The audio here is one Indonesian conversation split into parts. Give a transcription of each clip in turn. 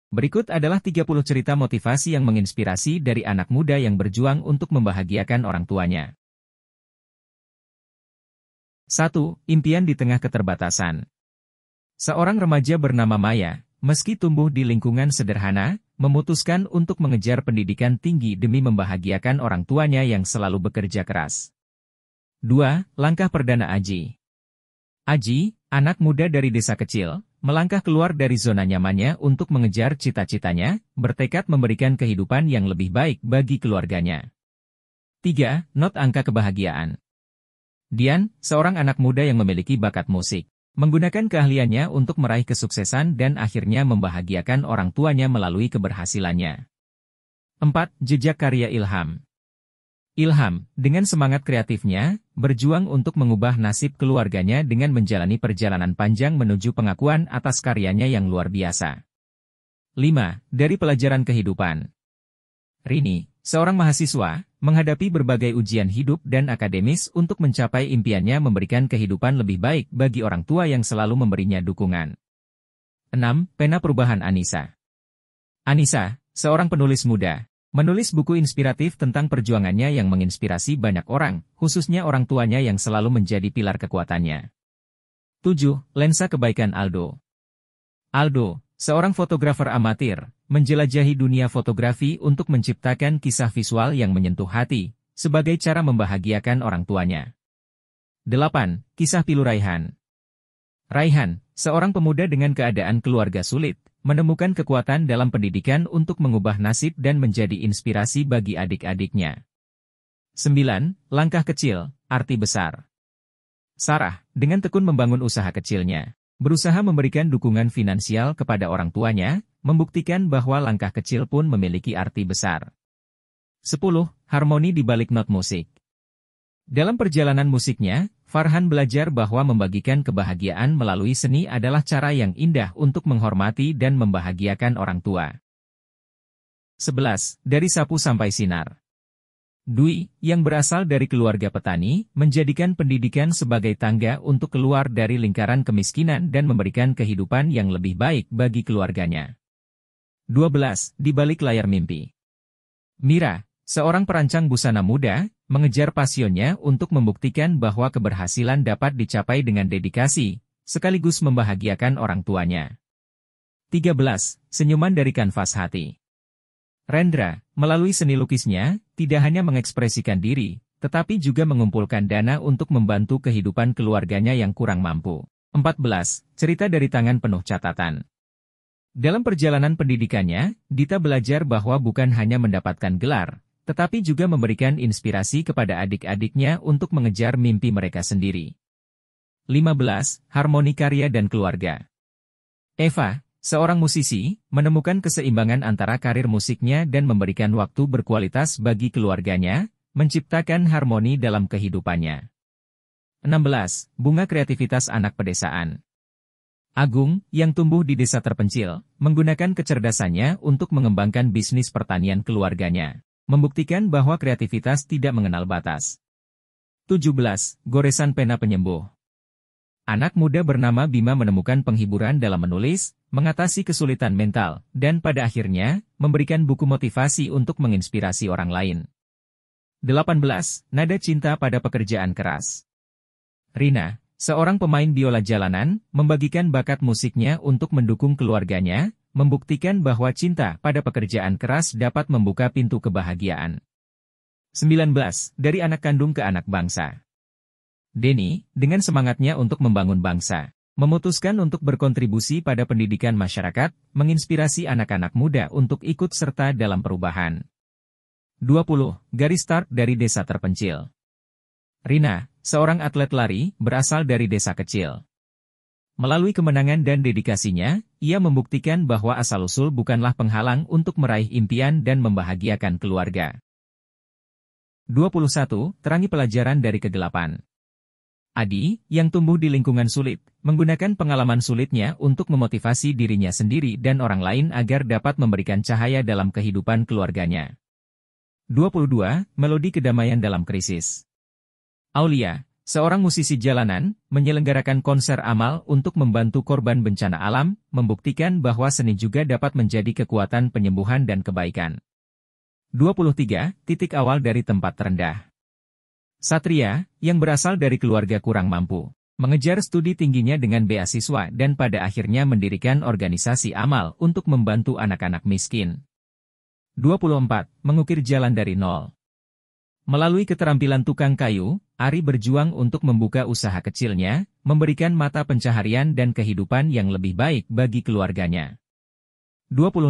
Berikut adalah 30 cerita motivasi yang menginspirasi dari anak muda yang berjuang untuk membahagiakan orang tuanya. 1. Impian di tengah keterbatasan. Seorang remaja bernama Maya, meski tumbuh di lingkungan sederhana, memutuskan untuk mengejar pendidikan tinggi demi membahagiakan orang tuanya yang selalu bekerja keras. 2. Langkah perdana Aji. Aji, anak muda dari desa kecil, melangkah keluar dari zona nyamannya untuk mengejar cita-citanya, bertekad memberikan kehidupan yang lebih baik bagi keluarganya. 3. Not angka kebahagiaan. Dian, seorang anak muda yang memiliki bakat musik, menggunakan keahliannya untuk meraih kesuksesan dan akhirnya membahagiakan orang tuanya melalui keberhasilannya. 4. Jejak karya Ilham. Ilham, dengan semangat kreatifnya, berjuang untuk mengubah nasib keluarganya dengan menjalani perjalanan panjang menuju pengakuan atas karyanya yang luar biasa. 5. Dari pelajaran kehidupan. Rini, seorang mahasiswa, menghadapi berbagai ujian hidup dan akademis untuk mencapai impiannya memberikan kehidupan lebih baik bagi orang tua yang selalu memberinya dukungan. 6. Pena perubahan Anissa. Anissa, seorang penulis muda, menulis buku inspiratif tentang perjuangannya yang menginspirasi banyak orang, khususnya orang tuanya yang selalu menjadi pilar kekuatannya. 7. Lensa kebaikan Aldo. Aldo, seorang fotografer amatir, menjelajahi dunia fotografi untuk menciptakan kisah visual yang menyentuh hati, sebagai cara membahagiakan orang tuanya. 8. Kisah pilu Raihan. Raihan, seorang pemuda dengan keadaan keluarga sulit, menemukan kekuatan dalam pendidikan untuk mengubah nasib dan menjadi inspirasi bagi adik-adiknya. 9. Langkah kecil, arti besar. Sarah, dengan tekun membangun usaha kecilnya, berusaha memberikan dukungan finansial kepada orang tuanya, membuktikan bahwa langkah kecil pun memiliki arti besar. 10. Harmoni di balik not musik. Dalam perjalanan musiknya, Farhan belajar bahwa membagikan kebahagiaan melalui seni adalah cara yang indah untuk menghormati dan membahagiakan orang tua. 11. Dari sapu sampai sinar. Dwi, yang berasal dari keluarga petani, menjadikan pendidikan sebagai tangga untuk keluar dari lingkaran kemiskinan dan memberikan kehidupan yang lebih baik bagi keluarganya. 12. Di balik layar mimpi. Mira, seorang perancang busana muda, mengejar pasionnya untuk membuktikan bahwa keberhasilan dapat dicapai dengan dedikasi, sekaligus membahagiakan orang tuanya. 13. Senyuman dari kanvas hati. Rendra, melalui seni lukisnya, tidak hanya mengekspresikan diri, tetapi juga mengumpulkan dana untuk membantu kehidupan keluarganya yang kurang mampu. 14. Cerita dari tangan penuh catatan. Dalam perjalanan pendidikannya, Dita belajar bahwa bukan hanya mendapatkan gelar, tetapi juga memberikan inspirasi kepada adik-adiknya untuk mengejar mimpi mereka sendiri. 15. Harmoni karya dan keluarga. Eva, seorang musisi, menemukan keseimbangan antara karir musiknya dan memberikan waktu berkualitas bagi keluarganya, menciptakan harmoni dalam kehidupannya. 16. Bunga kreativitas anak pedesaan. Agung, yang tumbuh di desa terpencil, menggunakan kecerdasannya untuk mengembangkan bisnis pertanian keluarganya, membuktikan bahwa kreativitas tidak mengenal batas. 17. Goresan pena penyembuh. Anak muda bernama Bima menemukan penghiburan dalam menulis, mengatasi kesulitan mental, dan pada akhirnya, memberikan buku motivasi untuk menginspirasi orang lain. 18. Nada cinta pada pekerjaan keras. Rina, seorang pemain biola jalanan, membagikan bakat musiknya untuk mendukung keluarganya, membuktikan bahwa cinta pada pekerjaan keras dapat membuka pintu kebahagiaan. 19. Dari anak kandung ke anak bangsa. Denny, dengan semangatnya untuk membangun bangsa, memutuskan untuk berkontribusi pada pendidikan masyarakat, menginspirasi anak-anak muda untuk ikut serta dalam perubahan. 20. Garis start dari desa terpencil. Rina, seorang atlet lari, berasal dari desa kecil. Melalui kemenangan dan dedikasinya, ia membuktikan bahwa asal-usul bukanlah penghalang untuk meraih impian dan membahagiakan keluarga. 21. Terangi pelajaran dari kegelapan. Adi, yang tumbuh di lingkungan sulit, menggunakan pengalaman sulitnya untuk memotivasi dirinya sendiri dan orang lain agar dapat memberikan cahaya dalam kehidupan keluarganya. 22. Melodi kedamaian dalam krisis. Aulia, seorang musisi jalanan, menyelenggarakan konser amal untuk membantu korban bencana alam, membuktikan bahwa seni juga dapat menjadi kekuatan penyembuhan dan kebaikan. 23. Titik awal dari tempat terendah. Satria, yang berasal dari keluarga kurang mampu, mengejar studi tingginya dengan beasiswa dan pada akhirnya mendirikan organisasi amal untuk membantu anak-anak miskin. 24. Mengukir jalan dari nol. Melalui keterampilan tukang kayu, Ari berjuang untuk membuka usaha kecilnya, memberikan mata pencaharian dan kehidupan yang lebih baik bagi keluarganya. 25.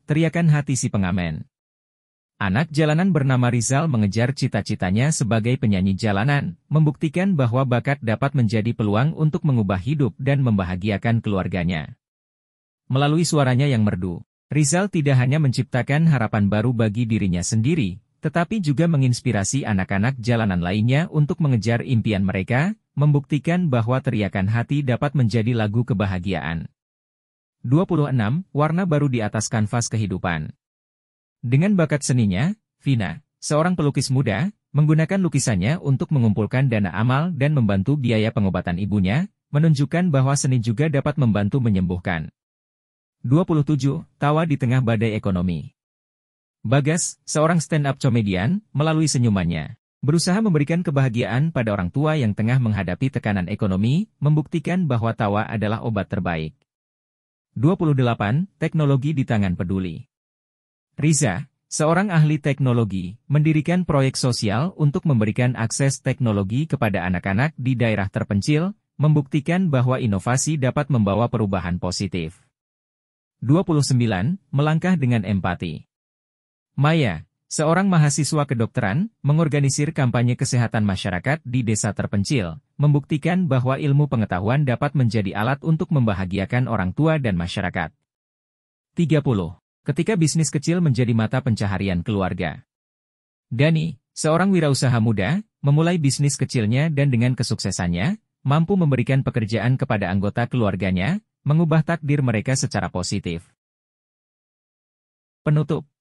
Teriakan hati si pengamen. Anak jalanan bernama Rizal mengejar cita-citanya sebagai penyanyi jalanan, membuktikan bahwa bakat dapat menjadi peluang untuk mengubah hidup dan membahagiakan keluarganya. Melalui suaranya yang merdu, Rizal tidak hanya menciptakan harapan baru bagi dirinya sendiri, tetapi juga menginspirasi anak-anak jalanan lainnya untuk mengejar impian mereka, membuktikan bahwa teriakan hati dapat menjadi lagu kebahagiaan. 26. Warna baru di atas kanvas kehidupan. Dengan bakat seninya, Vina, seorang pelukis muda, menggunakan lukisannya untuk mengumpulkan dana amal dan membantu biaya pengobatan ibunya, menunjukkan bahwa seni juga dapat membantu menyembuhkan. 27. Tawa di tengah badai ekonomi. Bagas, seorang stand-up comedian, melalui senyumannya, berusaha memberikan kebahagiaan pada orang tua yang tengah menghadapi tekanan ekonomi, membuktikan bahwa tawa adalah obat terbaik. 28. Teknologi di tangan peduli. Riza, seorang ahli teknologi, mendirikan proyek sosial untuk memberikan akses teknologi kepada anak-anak di daerah terpencil, membuktikan bahwa inovasi dapat membawa perubahan positif. 29. Melangkah dengan empati. Maya, seorang mahasiswa kedokteran, mengorganisir kampanye kesehatan masyarakat di desa terpencil, membuktikan bahwa ilmu pengetahuan dapat menjadi alat untuk membahagiakan orang tua dan masyarakat. 30. Ketika bisnis kecil menjadi mata pencaharian keluarga. Dani, seorang wirausaha muda, memulai bisnis kecilnya dan dengan kesuksesannya, mampu memberikan pekerjaan kepada anggota keluarganya, mengubah takdir mereka secara positif. Penutup.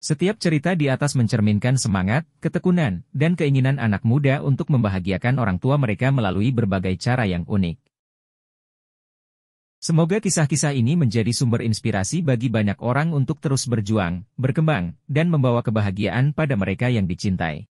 Setiap cerita di atas mencerminkan semangat, ketekunan, dan keinginan anak muda untuk membahagiakan orang tua mereka melalui berbagai cara yang unik. Semoga kisah-kisah ini menjadi sumber inspirasi bagi banyak orang untuk terus berjuang, berkembang, dan membawa kebahagiaan pada mereka yang dicintai.